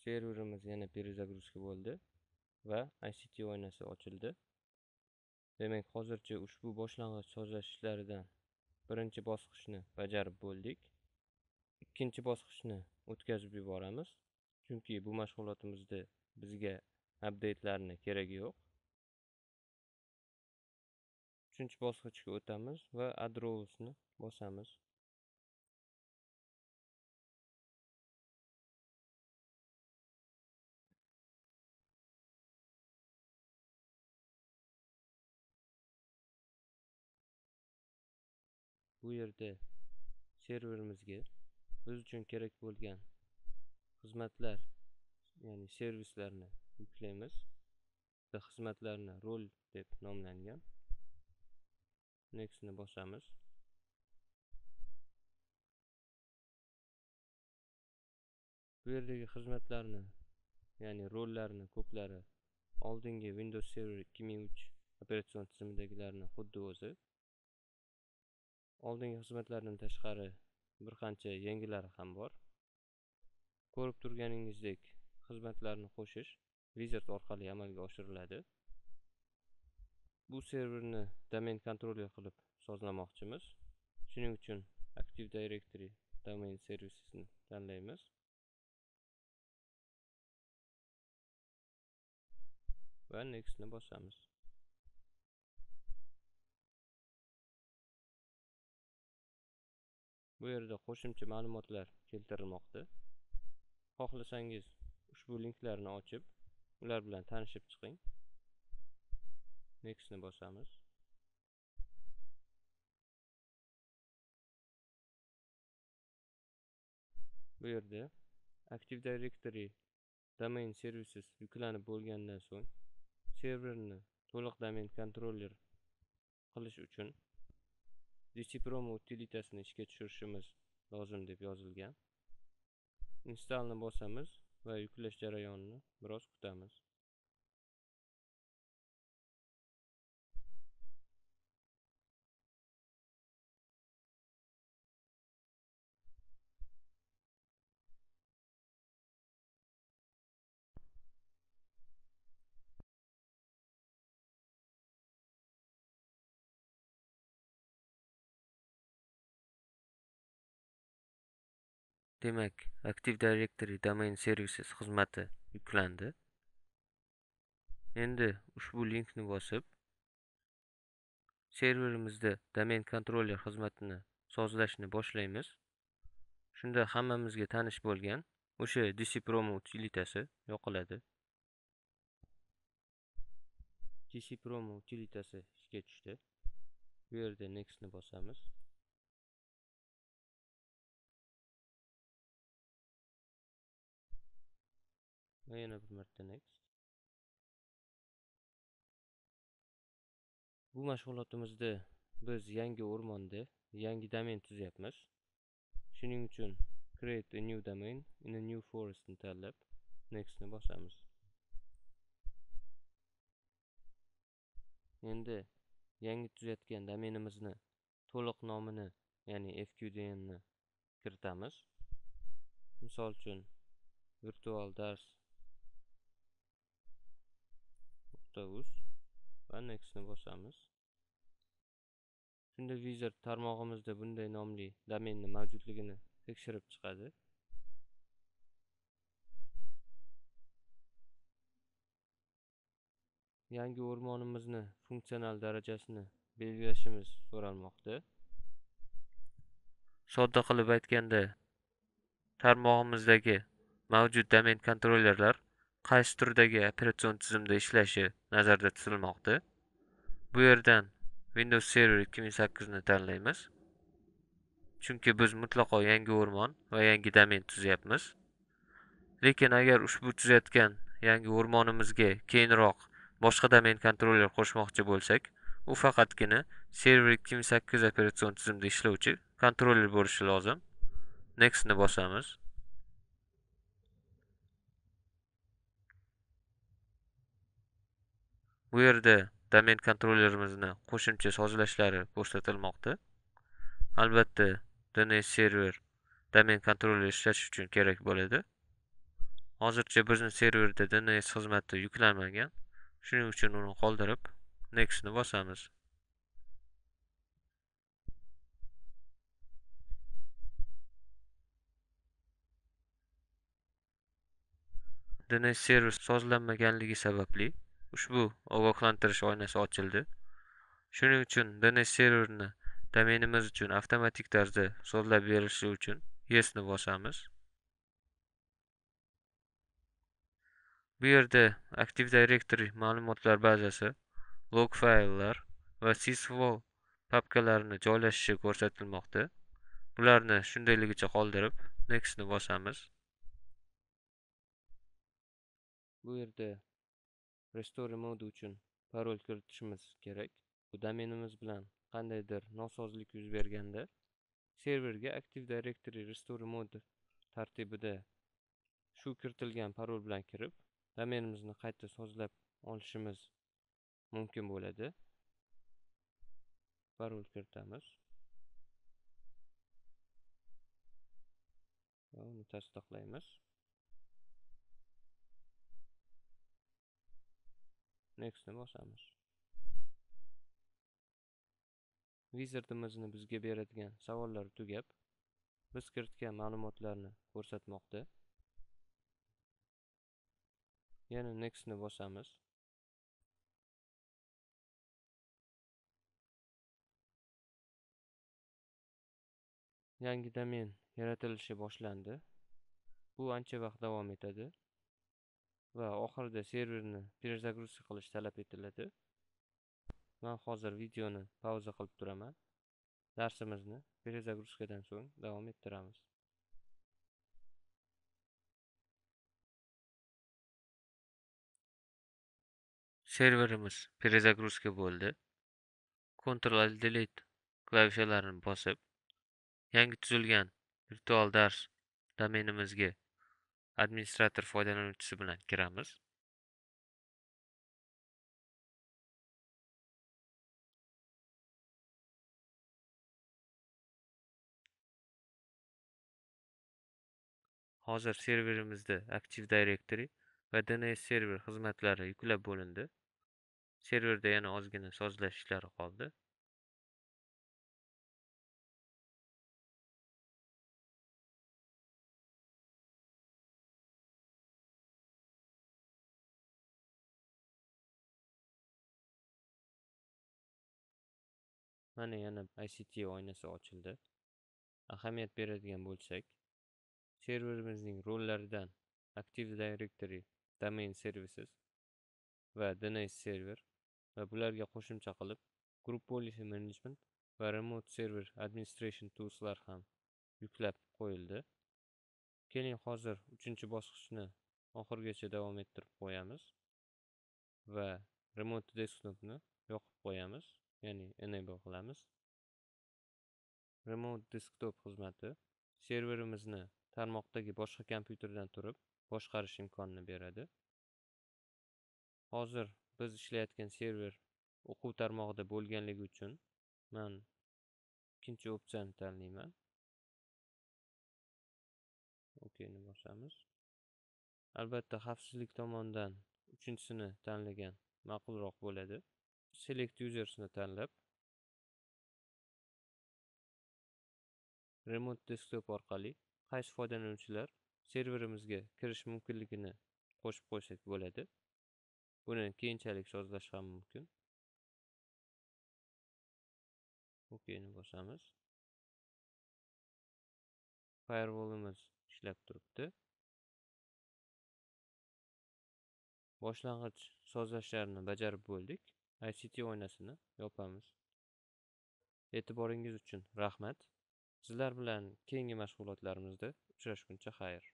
serverimiz yana перезагрузка bo'ldi va ICT oynasi ochildi. Demak, hozircha ushbu boshlang'ich sozlash ishlaridan birinchi bosqichni bajarib bo'ldik. Ikkinchi bosqichni o'tkazib yuboramiz. Chunki bu mashg'ulotimizda bizga update'larning keragi yo'q. Uchinchi bosqichga o'tamiz va add rows'ni bosamiz. Bu yerda serverimizga biz uchun kerak bo'lgan xizmatlar, ya'ni servislarni yuklaymiz. Xizmatlarni rol deb nomlangan. Next'ni bosamiz. Bu yerdagi xizmatlarni, ya'ni rollarni ko'plari oldingi Windows Server 2003 operatsion tizimidagilarni xuddi o'zi. Oldingi xizmatlardan tashqari bir qancha yangilari ham bor. Ko'rib turganingizdek, xizmatlarni qo'shish Wizard orqali amalga oshiriladi. Bu serverni domain kontroller qilib sozlamoqchimiz. Shuning uchun Active Directory Domain Services'ni tanlaymiz. Va Next'ni bosamiz. Bu yerda qo'shimcha ma'lumotlar keltirilmoqda. Xohlasangiz ushbu linklarni ochib, ular bilan tanishib chiqing. Next'ni bosamiz. Bu yerda Active Directory Domain Services yuklanib bo'lgandan so'ng serverni to'liq domain kontroller qilish uchun DCPromo utilitasini ishga tushirishimiz lozim deb yozilgan. Installni bosamiz va yuklash jarayonini biroz kutamiz. Demak, Active Directory Domain Services xizmati yuklandi. Endi ushbu linkni bosib, serverimizda domain kontroller xizmatini sozlashni boshlaymiz. Shunda hammamizga tanish bo'lgan o'sha DCPromo utilitasi yoqiladi. DCPromo utilitasi ishga tushdi. Bu yerda Next'ni bosamiz. Va yana bir marta Next. Bu mashg'ulotimizda biz yangi o'rmonda yangi domain tuzyapmiz. Shuning uchun Create a new domain in a new forest ni tanlab Next'ni bosamiz. Endi yangi tuzayotgan domenimizni to'liq nomini, ya'ni fqdn ni kiritamiz. Misol uchun virtualdars.uz va Next'ni bosamiz. Shunda Wizard tarmog'imizda bunday nomli domenni mavjudligini tekshirib chiqadi. Yangi o'rmonimizni funksional darajasini belgilashimiz so'ralmoqda. Sodda qilib aytganda, tarmog'imizdagi mavjud domain kontrollerlar qaysi turdagi operatsion tizimda ishlashi nazarda tutilmoqda. Bu yerdan Windows Server 2008 ni tanlaymiz. Chunki biz mutlaqo yangi o'rmon va yangi domain tuzyapmiz. Lekin agar ushbu tuzayotgan yangi o'rmonimizga keyinroq boshqa domain kontroller qo'shmoqchi bo'lsak, u faqatgina Server 2008 operatsion tizimda ishlovchi kontroller bo'lishi lozim. Next'ni bosamiz. Bu yerda domain kontrollerimizni qo'shimcha sozlashlari ko'rsatilmoqda. Albatta, DNS server domain kontroller ishlash uchun kerak bo'ladi. Hozircha bizni serverda DNS xizmati yuklanmagan. Shuning uchun uni qoldirib, Next ni bosamiz. DNS server sozlanmaganligi sababli ushbu ogohlantirish oynasi ochildi. Shuning uchun DNS serverni domenimiz uchun avtomatik tarzda sozlab berilishi uchun Yes ni bosamiz. Bu yerda Active Directory ma'lumotlar bazasi, log fayllar va sysvol papkalarini joylashishi ko'rsatilmoqda. Bularni shundayligicha qoldirib, Next ni bosamiz. Bu yerda Restore mode uchun parol kiritishimiz kerak. Bu domenimiz bilan qandaydir nosozlik yuz berganda serverga Active Directory Restore mode tartibida shu kiritilgan parol bilan kirib, domenimizni qayta sozlab olishimiz mumkin bo'ladi. Parol kiritamiz. Va uni tasdiqlaymiz. Next ni bosamiz. Wizardimizni bizga beradigan savollar tugab, biz kiritgan ma'lumotlarni ko'rsatmoqda. Yana Next ni bosamiz. Yangi domen yaratilishi boshlandi. Bu ancha vaqt davom etadi va oxirida serverni перезагрузка qilish talab etiladi. Men hozir videoni pauza qilib turaman. Darsimizni перезагрузкаdan so'ng davom ettiramiz. Serverimiz перезагрузка bo'ldi. Ctrl+Delete klavishalarini bosib, yangi tuzilgan virtual dars domenimizga administrator foydalanuvchisi bilan kiramiz. Hozir serverimizda Active Directory va DNS server xizmatlari yuklab bo'lindi. Serverda yana ozgina sozlash ishlari qoldi. Mana yana ICT oynasi ochildi. Ahamiyat beradigan bo'lsak, serverimizning rollaridan Active Directory, Domain Services va DNS server va bularga qo'shimcha qilib Group Policy Management va Remote Server Administration toolslar ham yuklab qo'yildi. Keling hozir 3-bosqichni oxirigacha davom ettirib qo'yamiz va Remote Desktopni yoqib qo'yamiz, ya'ni enable qilamiz. Remote Desktop xizmati serverimizni tarmoqdagi boshqa kompyuterdan turib boshqarish imkonini beradi. Hozir biz ishlayotgan server o'quv tarmog'ida bo'lganligi uchun men ikkinchi opsiyani tanlayman. OK ni bosamiz. Albatta xavfsizlik tomonidan uchinchisini tanlagan ma'qulroq bo'ladi. Select Users ni tanlab Remote Desktop orqali qaysi foydalanuvchilar serverimizga kirish mumkinligini qo'shib qo'ysak bo'ladi. Buni keyinchalik sozlash ham mumkin. OK ni bosamiz. Firewallimiz ishlab turibdi. Boshlang'ich sozlashlarni bajarib bo'ldik. ICT oynasini yopamiz. E'tiboringiz uchun rahmat. Sizlar bilan keyingi mashg'ulotlarimizda uchrashguncha xayr.